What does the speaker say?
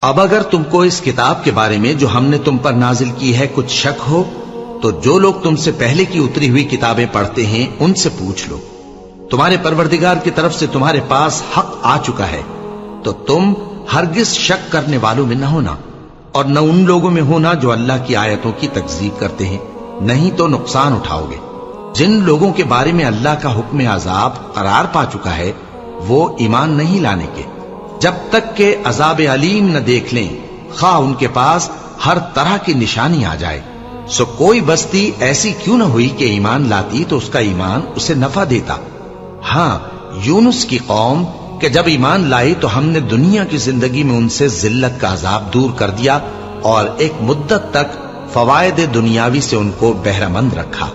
اب اگر تم کو اس کتاب کے بارے میں جو ہم نے تم پر نازل کی ہے کچھ شک ہو تو جو لوگ تم سے پہلے کی اتری ہوئی کتابیں پڑھتے ہیں ان سے پوچھ لو، تمہارے پروردگار کی طرف سے تمہارے پاس حق آ چکا ہے، تو تم ہرگز شک کرنے والوں میں نہ ہونا، اور نہ ان لوگوں میں ہونا جو اللہ کی آیتوں کی تکذیب کرتے ہیں، نہیں تو نقصان اٹھاؤ گے۔ جن لوگوں کے بارے میں اللہ کا حکم عذاب قرار پا چکا ہے وہ ایمان نہیں لانے کے جب تک کہ عذاب علیم نہ دیکھ لیں، خواہ ان کے پاس ہر طرح کی نشانی آ جائے۔ سو کوئی بستی ایسی کیوں نہ ہوئی کہ ایمان لاتی تو اس کا ایمان اسے نفع دیتا۔ ہاں، یونس کی قوم کہ جب ایمان لائی تو ہم نے دنیا کی زندگی میں ان سے ذلت کا عذاب دور کر دیا اور ایک مدت تک فوائد دنیاوی سے ان کو بہرہ مند رکھا۔